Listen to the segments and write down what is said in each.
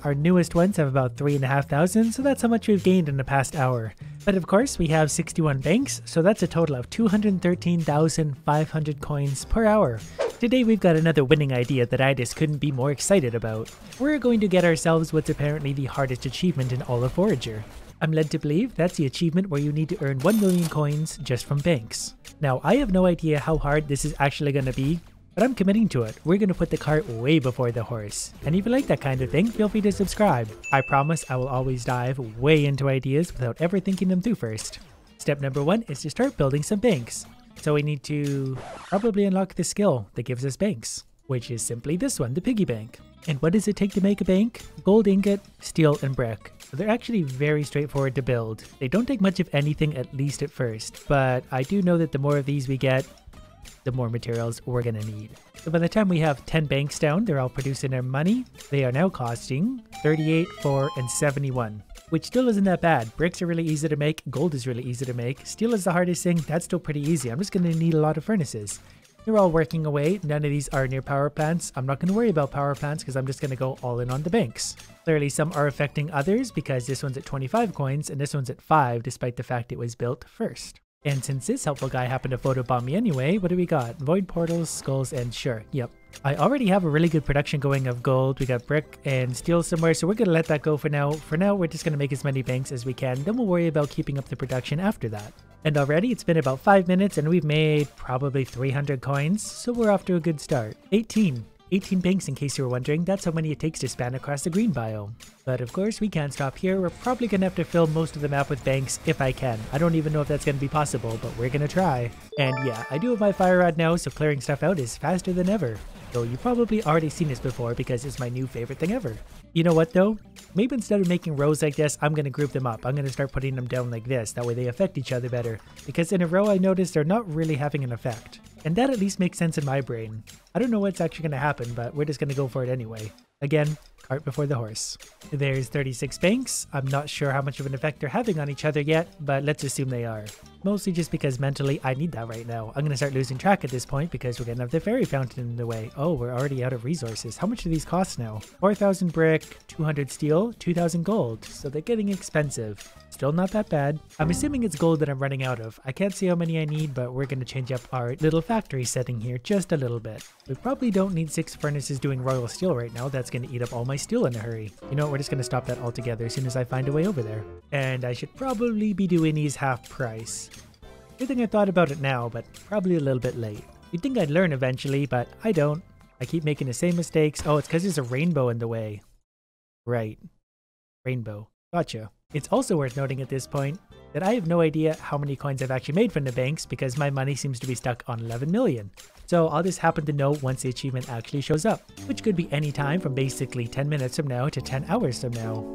Our newest ones have about 3,500, so that's how much we've gained in the past hour. But of course, we have 61 banks, so that's a total of 213,500 coins per hour. Today we've got another winning idea that I just couldn't be more excited about. We're going to get ourselves what's apparently the hardest achievement in all of Forager. I'm led to believe that's the achievement where you need to earn 1 million coins just from banks. Now, I have no idea how hard this is actually going to be, but I'm committing to it. We're going to put the cart way before the horse. And if you like that kind of thing, feel free to subscribe. I promise I will always dive way into ideas without ever thinking them through first. Step number 1 is to start building some banks. So we need to probably unlock the skill that gives us banks, which is simply this one, the piggy bank. And what does it take to make a bank? Gold ingot, steel, and brick. They're actually very straightforward to build. They don't take much of anything, at least at first, but I do know that the more of these we get, the more materials we're gonna need. So by the time we have 10 banks down, they're all producing their money. They are now costing 38, 4, and 71, which still isn't that bad. Bricks are really easy to make, gold is really easy to make, steel is the hardest thing, that's still pretty easy. I'm just gonna need a lot of furnaces. They're all working away, none of these are near power plants. I'm not gonna worry about power plants because I'm just gonna go all in on the banks. Clearly some are affecting others because this one's at 25 coins and this one's at 5 despite the fact it was built first. And since this helpful guy happened to photobomb me anyway, what do we got? Void portals, skulls, and sure, yep. I already have a really good production going of gold. We got brick and steel somewhere, so we're gonna let that go for now. For now, we're just gonna make as many banks as we can, then we'll worry about keeping up the production after that. And already it's been about 5 minutes and we've made probably 300 coins, so we're off to a good start. 18 banks in case you were wondering, that's how many it takes to span across the green biome. But of course we can't stop here, we're probably gonna have to fill most of the map with banks if I can. I don't even know if that's gonna be possible, but we're gonna try. And yeah, I do have my fire rod now, so clearing stuff out is faster than ever. Though you've probably already seen this before because it's my new favorite thing ever. You know what though? Maybe instead of making rows like this, I'm gonna group them up. I'm gonna start putting them down like this, that way they affect each other better. Because in a row I noticed they're not really having an effect. And that at least makes sense in my brain. I don't know what's actually gonna happen, but we're just gonna go for it anyway. Again, cart before the horse. There's 36 banks. I'm not sure how much of an effect they're having on each other yet, but let's assume they are. Mostly just because mentally I need that right now. I'm gonna start losing track at this point because we're gonna have the fairy fountain in the way. Oh, we're already out of resources. How much do these cost now? 4,000 brick, 200 steel, 2,000 gold. So they're getting expensive. Still not that bad. I'm assuming it's gold that I'm running out of. I can't see how many I need, but we're gonna change up our little factory setting here just a little bit. We probably don't need 6 furnaces doing royal steel right now. That's gonna eat up all my steel in a hurry. You know what, we're just gonna stop that altogether as soon as I find a way over there. And I should probably be doing these half price. Good thing I thought about it now, but probably a little bit late. You'd think I'd learn eventually, but I don't. I keep making the same mistakes. Oh, it's because there's a rainbow in the way. Right. Rainbow. Gotcha. It's also worth noting at this point that I have no idea how many coins I've actually made from the banks because my money seems to be stuck on 11 million. So I'll just happen to know once the achievement actually shows up, which could be any time from basically 10 minutes from now to 10 hours from now.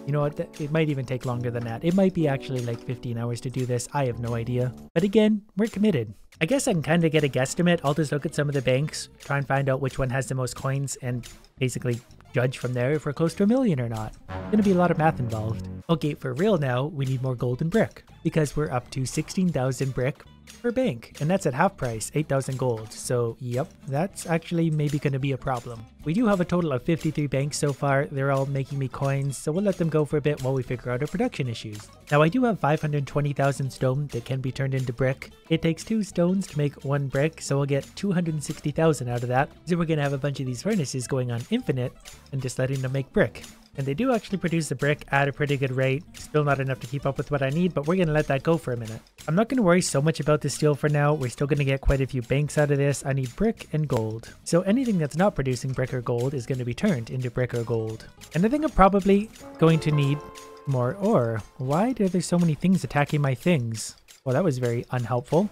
You know what, it might even take longer than that. It might be actually like 15 hours to do this. I have no idea. But again, we're committed. I guess I can kind of get a guesstimate. I'll just look at some of the banks, try and find out which one has the most coins, and basically judge from there if we're close to 1 million or not. Gonna be a lot of math involved. Okay, for real now, we need more gold and brick because we're up to 16,000 brick per bank, and that's at half price, 8,000 gold. So yep, that's actually maybe gonna be a problem. We do have a total of 53 banks so far. They're all making me coins, so we'll let them go for a bit while we figure out our production issues. Now I do have 520,000 stone that can be turned into brick. It takes 2 stones to make 1 brick, so we'll get 260,000 out of that. So we're gonna have a bunch of these furnaces going on infinite and just letting them make brick. And they do actually produce the brick at a pretty good rate. Still not enough to keep up with what I need, but we're going to let that go for a minute. I'm not going to worry so much about the steel for now. We're still going to get quite a few banks out of this. I need brick and gold. So anything that's not producing brick or gold is going to be turned into brick or gold. And I think I'm probably going to need more ore. Why are there so many things attacking my things? Well, that was very unhelpful.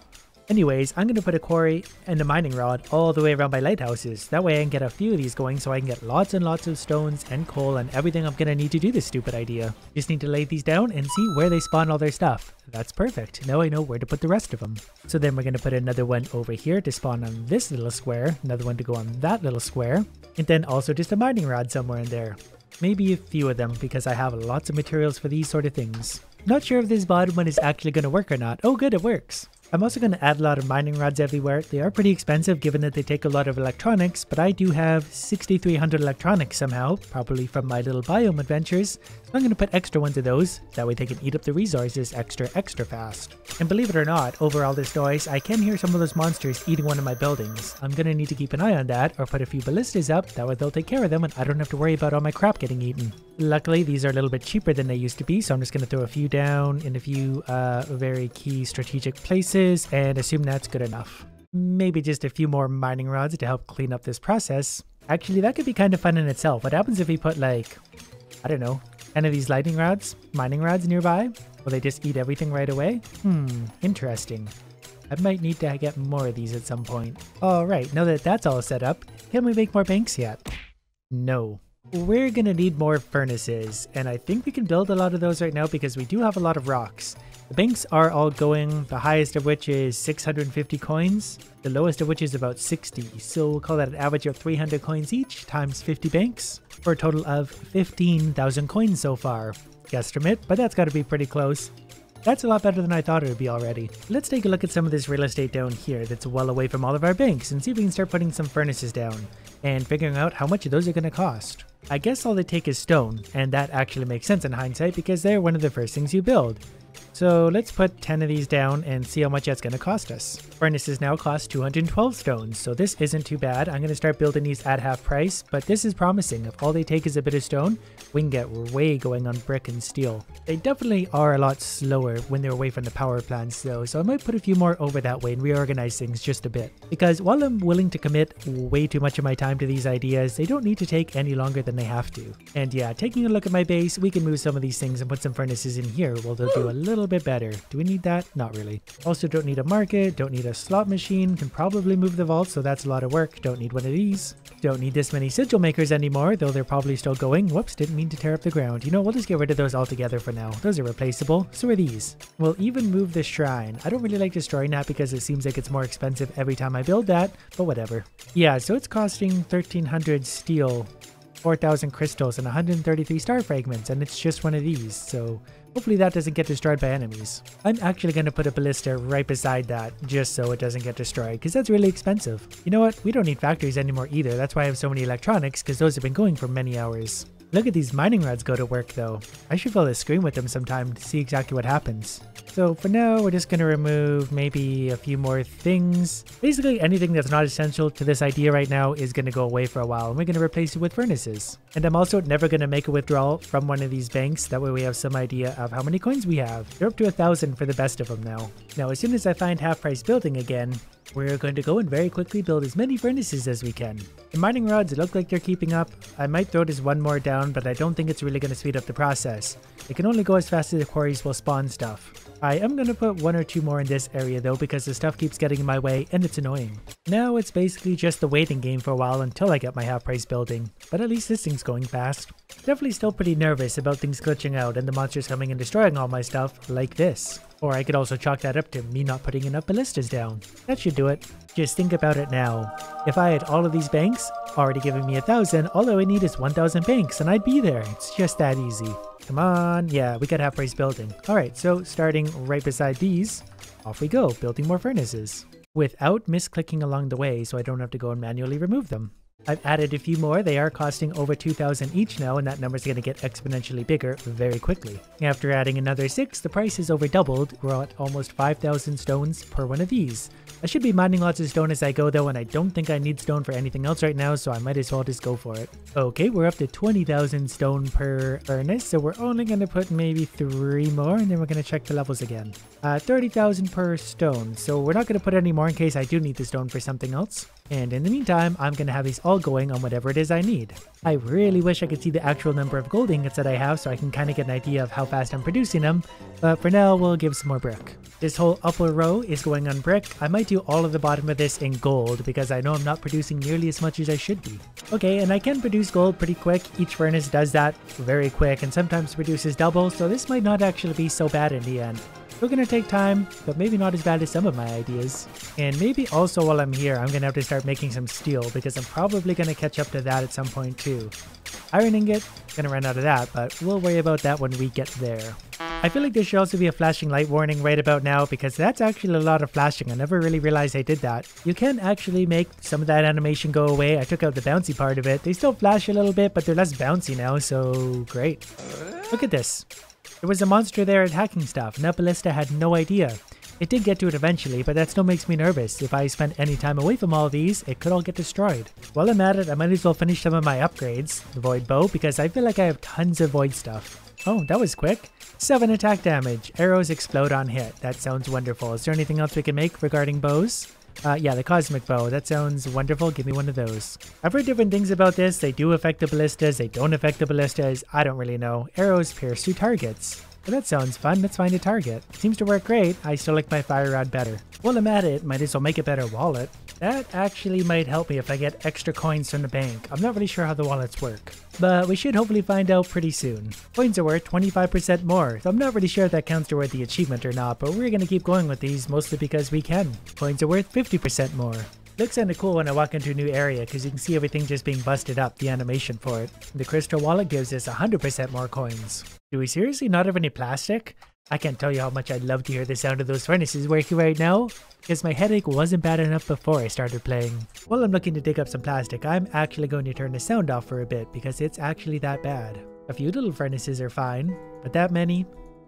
Anyways, I'm going to put a quarry and a mining rod all the way around my lighthouses. That way I can get a few of these going so I can get lots and lots of stones and coal and everything I'm going to need to do this stupid idea. Just need to lay these down and see where they spawn all their stuff. That's perfect. Now I know where to put the rest of them. So then we're going to put another one over here to spawn on this little square, another one to go on that little square, and then also just a mining rod somewhere in there. Maybe a few of them because I have lots of materials for these sort of things. Not sure if this bottom one is actually going to work or not. Oh good, it works. I'm also going to add a lot of mining rods everywhere. They are pretty expensive given that they take a lot of electronics, but I do have 6,300 electronics somehow, probably from my little biome adventures. So I'm going to put extra ones of those, that way they can eat up the resources extra fast. And believe it or not, over all this noise, I can hear some of those monsters eating one of my buildings. I'm going to need to keep an eye on that, or put a few ballistas up, that way they'll take care of them and I don't have to worry about all my crap getting eaten. Luckily, these are a little bit cheaper than they used to be, so I'm just going to throw a few down in a few very key strategic places and assume that's good enough. Maybe just a few more mining rods to help clean up this process. Actually, that could be kind of fun in itself. What happens if we put like, I don't know, 10 of these mining rods nearby? Will they just eat everything right away? Interesting. I might need to get more of these at some point. Alright, now that that's all set up, can we make more banks yet? No. We're gonna need more furnaces, and I think we can build a lot of those right now because we do have a lot of rocks. The banks are all going, the highest of which is 650 coins, the lowest of which is about 60, so we'll call that an average of 300 coins each times 50 banks, for a total of 15,000 coins so far. Guesstimate, but that's gotta be pretty close. That's a lot better than I thought it would be already. Let's take a look at some of this real estate down here that's well away from all of our banks and see if we can start putting some furnaces down and figuring out how much of those are going to cost. I guess all they take is stone, and that actually makes sense in hindsight because they're one of the first things you build. So let's put 10 of these down and see how much that's going to cost us. Furnaces now cost 212 stones, so this isn't too bad. I'm going to start building these at half price, but this is promising. If all they take is a bit of stone, we can get way going on brick and steel. They definitely are a lot slower when they're away from the power plants though, so I might put a few more over that way and reorganize things just a bit. Because while I'm willing to commit way too much of my time to these ideas, they don't need to take any longer than they have to. And yeah, taking a look at my base, we can move some of these things and put some furnaces in here. Well, they'll do a little bit better. Do we need that? Not really. Also don't need a market, don't need a slot machine, can probably move the vault, so that's a lot of work. Don't need one of these. Don't need this many sigil makers anymore, though they're probably still going. Whoops, didn't mean to tear up the ground. You know, we'll just get rid of those altogether for now. Those are replaceable. So are these. We'll even move the shrine. I don't really like destroying that because it seems like it's more expensive every time I build that, but whatever. Yeah, so it's costing 1,300 steel, 4,000 crystals, and 133 star fragments, and it's just one of these, so hopefully that doesn't get destroyed by enemies. I'm actually going to put a ballista right beside that, just so it doesn't get destroyed, because that's really expensive. You know what? We don't need factories anymore either. That's why I have so many electronics, because those have been going for many hours. Look at these mining rods go to work though. I should fill the screen with them sometime to see exactly what happens. So for now, we're just going to remove maybe a few more things. Basically anything that's not essential to this idea right now is going to go away for a while, and we're going to replace it with furnaces. And I'm also never going to make a withdrawal from one of these banks. That way we have some idea of how many coins we have. They're up to 1,000 for the best of them now. Now, as soon as I find half price building again, we're going to go and very quickly build as many furnaces as we can. The mining rods look like they're keeping up. I might throw this one more down, but I don't think it's really going to speed up the process. It can only go as fast as the quarries will spawn stuff. I am going to put one or two more in this area though, because the stuff keeps getting in my way and it's annoying. Now it's basically just the waiting game for a while until I get my half price building, but at least this thing's going fast. Definitely still pretty nervous about things glitching out and the monsters coming and destroying all my stuff like this. Or I could also chalk that up to me not putting enough ballistas down. That should do it. Just think about it now. If I had all of these banks already giving me 1,000, all I would need is 1,000 banks and I'd be there. It's just that easy. Come on. Yeah, we got half price building. Alright, so starting right beside these, off we go, building more furnaces. Without misclicking along the way, so I don't have to go and manually remove them. I've added a few more. They are costing over 2,000 each now, and that number's going to get exponentially bigger very quickly. After adding another 6, the price is over doubled. We're at almost 5,000 stones per one of these. I should be mining lots of stone as I go though, and I don't think I need stone for anything else right now, so I might as well just go for it. Okay, we're up to 20,000 stone per furnace, so we're only going to put maybe 3 more, and then we're going to check the levels again. 30,000 per stone, so we're not going to put any more in case I do need the stone for something else. And in the meantime, I'm going to have these all going on whatever it is I need. I really wish I could see the actual number of gold ingots that I have so I can kind of get an idea of how fast I'm producing them, but for now we'll give some more brick. This whole upper row is going on brick. I might do all of the bottom of this in gold because I know I'm not producing nearly as much as I should be. Okay, and I can produce gold pretty quick. Each furnace does that very quick and sometimes produces double, so this might not actually be so bad in the end. Still gonna take time, but maybe not as bad as some of my ideas. And maybe also while I'm here, I'm gonna have to start making some steel because I'm probably gonna catch up to that at some point too. Iron ingot, gonna run out of that, but we'll worry about that when we get there. I feel like there should also be a flashing light warning right about now because that's actually a lot of flashing. I never really realized I did that. You can actually make some of that animation go away. I took out the bouncy part of it. They still flash a little bit, but they're less bouncy now, so great. Look at this. There was a monster there attacking stuff, and that ballista had no idea. It did get to it eventually, but that still makes me nervous. If I spend any time away from all of these, it could all get destroyed. While I'm at it, I might as well finish some of my upgrades, the void bow, because I feel like I have tons of void stuff. Oh, that was quick. 7 attack damage. Arrows explode on hit. That sounds wonderful. Is there anything else we can make regarding bows? Yeah, the cosmic bow. That sounds wonderful. Give me one of those. I've heard different things about this. They do affect the ballistas. They don't affect the ballistas. I don't really know. Arrows pierce through targets. Well, that sounds fun. Let's find a target. Seems to work great. I still like my fire rod better. While I'm at it, might as well make a better wallet. That actually might help me if I get extra coins from the bank. I'm not really sure how the wallets work, but we should hopefully find out pretty soon. Coins are worth 25% more, so I'm not really sure if that counts toward the achievement or not, but we're gonna keep going with these mostly because we can. Coins are worth 50% more. Looks kinda cool when I walk into a new area because you can see everything just being busted up, the animation for it. The crystal wallet gives us 100% more coins. Do we seriously not have any plastic? I can't tell you how much I'd love to hear the sound of those furnaces working right now, because my headache wasn't bad enough before I started playing. While I'm looking to dig up some plastic, I'm actually going to turn the sound off for a bit because it's actually that bad. A few little furnaces are fine, but that many?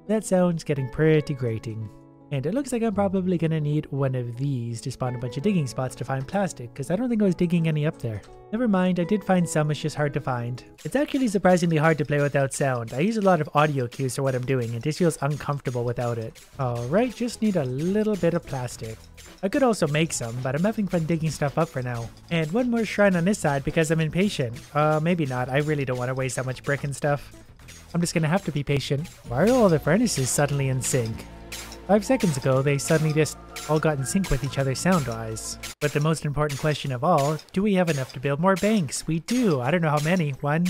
That sound's getting pretty grating. And it looks like I'm probably gonna need one of these to spawn a bunch of digging spots to find plastic, because I don't think I was digging any up there. Never mind, I did find some, it's just hard to find. It's actually surprisingly hard to play without sound. I use a lot of audio cues for what I'm doing, and this feels uncomfortable without it. Alright, just need a little bit of plastic. I could also make some, but I'm having fun digging stuff up for now. And one more shrine on this side because I'm impatient. Maybe not, I really don't want to waste that much brick and stuff. I'm just gonna have to be patient. Why are all the furnaces suddenly in sync? 5 seconds ago, they suddenly just all got in sync with each other sound-wise. But the most important question of all, do we have enough to build more banks? We do. I don't know how many. 1,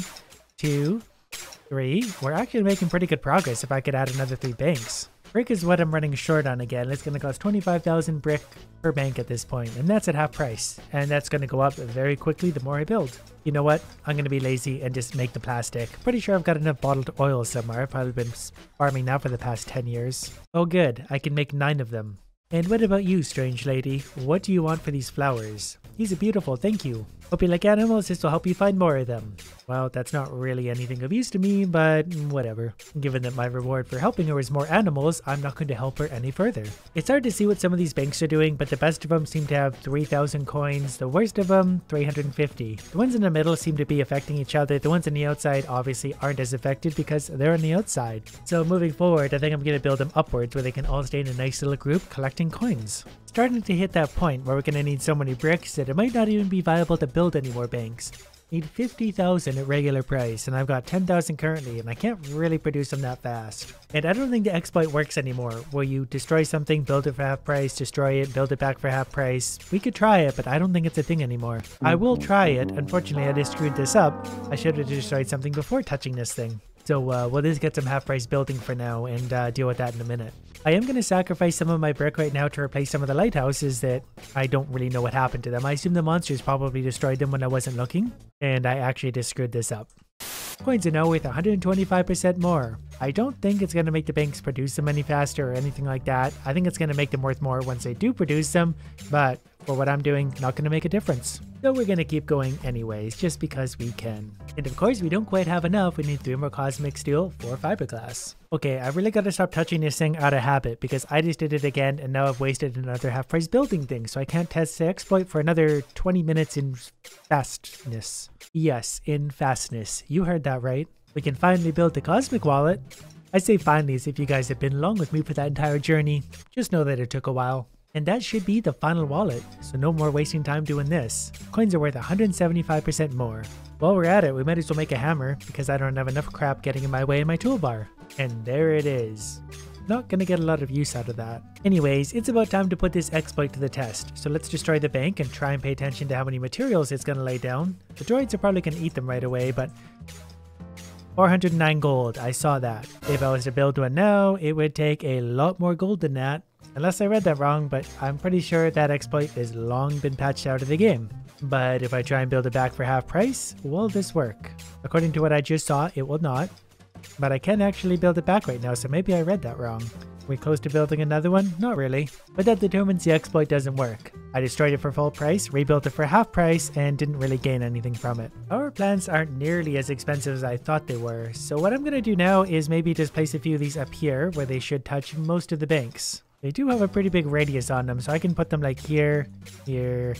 2, 3. We're actually making pretty good progress if I could add another 3 banks. Brick is what I'm running short on again. It's going to cost 25,000 brick per bank at this point, and that's at half price. And that's going to go up very quickly the more I build. You know what? I'm going to be lazy and just make the plastic. Pretty sure I've got enough bottled oil somewhere. I've probably been farming that for the past 10 years. Oh good, I can make 9 of them. And what about you, strange lady? What do you want for these flowers? These are beautiful, thank you. Hope you like animals, this will help you find more of them. Well, that's not really anything of use to me, but whatever. Given that my reward for helping her is more animals, I'm not going to help her any further. It's hard to see what some of these banks are doing, but the best of them seem to have 3,000 coins, the worst of them 350. The ones in the middle seem to be affecting each other, the ones on the outside obviously aren't as affected because they're on the outside. So moving forward, I think I'm going to build them upwards where they can all stay in a nice little group collecting coins. Starting to hit that point where we're going to need so many bricks that it might not even be viable to build any more banks. Need 50,000 at regular price, and I've got 10,000 currently, and I can't really produce them that fast. And I don't think the exploit works anymore, where you destroy something, build it for half price, destroy it, build it back for half price. We could try it, but I don't think it's a thing anymore. I will try it. Unfortunately, I just screwed this up. I should have destroyed something before touching this thing. So we'll just get some half price building for now and deal with that in a minute. I am going to sacrifice some of my brick right now to replace some of the lighthouses that I don't really know what happened to them. I assume the monsters probably destroyed them when I wasn't looking, and I actually just screwed this up. Coins are now worth 125% more. I don't think it's going to make the banks produce them any faster or anything like that. I think it's going to make them worth more once they do produce them, but for what I'm doing, not going to make a difference. So we're going to keep going anyways, just because we can. And of course, we don't quite have enough. We need 3 more cosmic steel, 4 fiberglass. Okay, I really got to stop touching this thing out of habit because I just did it again and now I've wasted another half price building thing, so I can't test the exploit for another 20 minutes in fastness. Yes, in fastness. You heard that right. We can finally build the cosmic wallet. I say finally as if you guys have been along with me for that entire journey. Just know that it took a while. And that should be the final wallet, so no more wasting time doing this. Coins are worth 175% more. While we're at it, we might as well make a hammer because I don't have enough crap getting in my way in my toolbar. And there it is. Not gonna get a lot of use out of that. Anyways, it's about time to put this exploit to the test, so let's destroy the bank and try and pay attention to how many materials it's gonna lay down. The droids are probably gonna eat them right away, but 409 gold, I saw that. If I was to build one now, it would take a lot more gold than that. Unless I read that wrong, but I'm pretty sure that exploit has long been patched out of the game. But if I try and build it back for half price, will this work? According to what I just saw, it will not. but I can actually build it back right now, so maybe I read that wrong. We close to building another one? Not really. But that determines the exploit doesn't work. I destroyed it for full price, rebuilt it for half price, and didn't really gain anything from it. Power plants aren't nearly as expensive as I thought they were, so what I'm gonna do now is maybe just place a few of these up here where they should touch most of the banks. They do have a pretty big radius on them, so I can put them like here, here,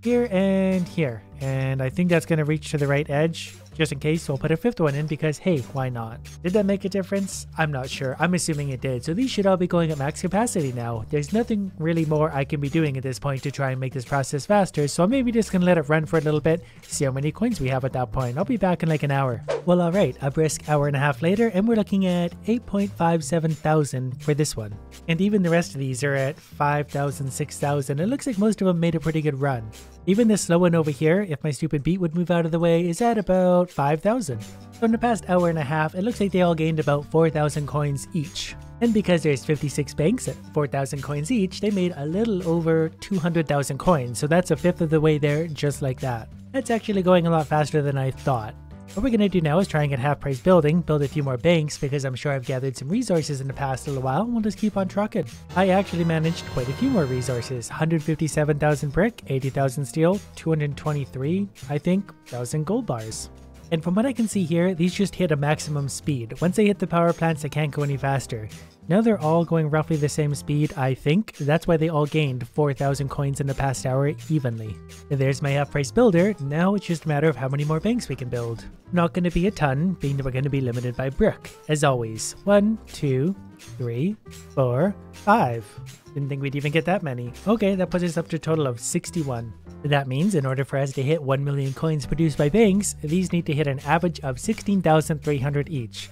here, and here. And I think that's gonna reach to the right edge. Just in case, we'll put a fifth one in because, hey, why not? Did that make a difference? I'm not sure. I'm assuming it did. So these should all be going at max capacity now. There's nothing really more I can be doing at this point to try and make this process faster. So I'm maybe just going to let it run for a little bit, see how many coins we have at that point. I'll be back in like an hour. Well, all right, a brisk hour and a half later, and we're looking at 8.57 thousand for this one. And even the rest of these are at 5,000, 6,000. It looks like most of them made a pretty good run. Even this slow one over here, if my stupid beat would move out of the way, is at about 5,000. So in the past hour and a half, it looks like they all gained about 4,000 coins each. And because there's 56 banks at 4,000 coins each, they made a little over 200,000 coins. So that's a fifth of the way there, just like that. That's actually going a lot faster than I thought. What we're going to do now is try and get half price building, build a few more banks because I'm sure I've gathered some resources in the past little while, and we'll just keep on trucking. I actually managed quite a few more resources. 157,000 brick, 80,000 steel, 223, I think, 1,000 gold bars. And from what I can see here, these just hit a maximum speed. Once they hit the power plants, they can't go any faster. Now they're all going roughly the same speed, I think. That's why they all gained 4,000 coins in the past hour evenly. And there's my half price builder. Now it's just a matter of how many more banks we can build. Not going to be a ton, being that we're going to be limited by brick. As always, 1, 2, 3, 4, 5. Didn't think we'd even get that many. Okay, that puts us up to a total of 61. That means in order for us to hit 1 million coins produced by banks, these need to hit an average of 16,300 each.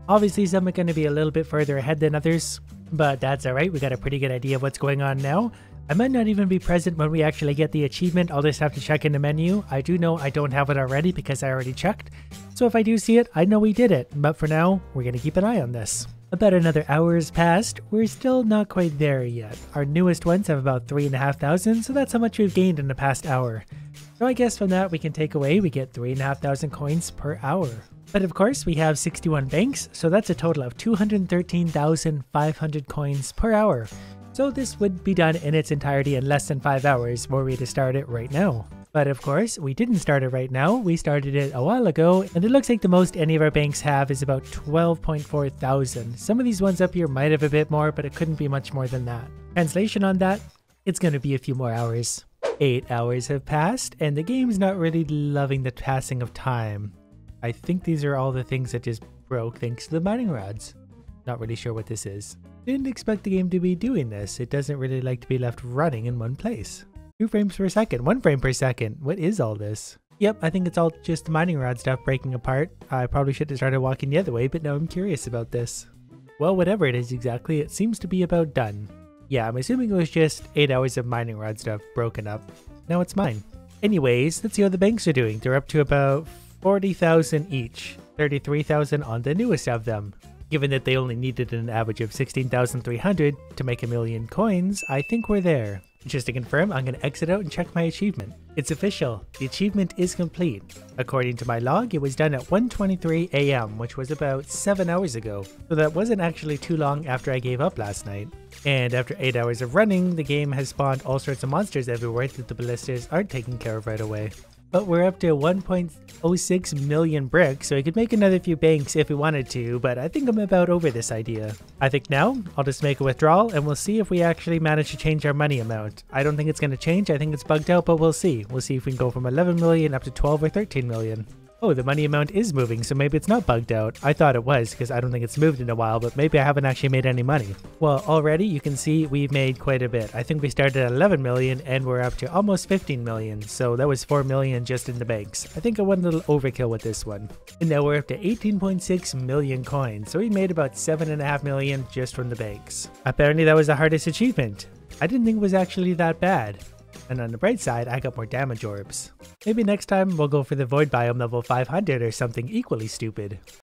Obviously, some are going to be a little bit further ahead than others, but that's alright, we got a pretty good idea of what's going on now. I might not even be present when we actually get the achievement, I'll just have to check in the menu. I do know I don't have it already because I already checked, so if I do see it, I know we did it, but for now, we're going to keep an eye on this. About another hour has passed, we're still not quite there yet. Our newest ones have about 3,500, so that's how much we've gained in the past hour. So I guess from that we can take away, we get 3,500 coins per hour. But of course, we have 61 banks, so that's a total of 213,500 coins per hour. So this would be done in its entirety in less than 5 hours were we to start it right now. But of course, we didn't start it right now, we started it a while ago, and it looks like the most any of our banks have is about 12.4 thousand. Some of these ones up here might have a bit more, but it couldn't be much more than that. Translation on that, it's going to be a few more hours. 8 hours have passed, and the game's not really loving the passing of time. I think these are all the things that just broke thanks to the mining rods. Not really sure what this is. Didn't expect the game to be doing this. It doesn't really like to be left running in one place. 2 frames per second, 1 frame per second. What is all this? Yep, I think it's all just the mining rod stuff breaking apart. I probably should have started walking the other way, but now I'm curious about this. Well, whatever it is exactly, it seems to be about done. Yeah, I'm assuming it was just 8 hours of mining rod stuff broken up. Now it's mine. Anyways, let's see how the banks are doing. They're up to about 40,000 each, 33,000 on the newest of them. Given that they only needed an average of 16,300 to make 1 million coins, I think we're there. Just to confirm, I'm going to exit out and check my achievement. It's official, the achievement is complete. According to my log, it was done at 1:23 AM, which was about 7 hours ago. So that wasn't actually too long after I gave up last night. And after 8 hours of running, the game has spawned all sorts of monsters everywhere that the ballistas aren't taking care of right away. But we're up to 1.06 million bricks, so we could make another few banks if we wanted to, but I think I'm about over this idea. I think now, I'll just make a withdrawal and we'll see if we actually manage to change our money amount. I don't think it's going to change, I think it's bugged out, but we'll see. We'll see if we can go from 11 million up to 12 or 13 million. Oh, the money amount is moving, so maybe it's not bugged out. I thought it was, because I don't think it's moved in a while, but maybe I haven't actually made any money. Well, already you can see we've made quite a bit. I think we started at 11 million and we're up to almost 15 million, so that was 4 million just in the banks. I think I went a little overkill with this one. And now we're up to 18.6 million coins, so we made about 7.5 million just from the banks. Apparently that was the hardest achievement. I didn't think it was actually that bad. And on the bright side, I got more damage orbs. Maybe next time we'll go for the void biome level 500 or something equally stupid.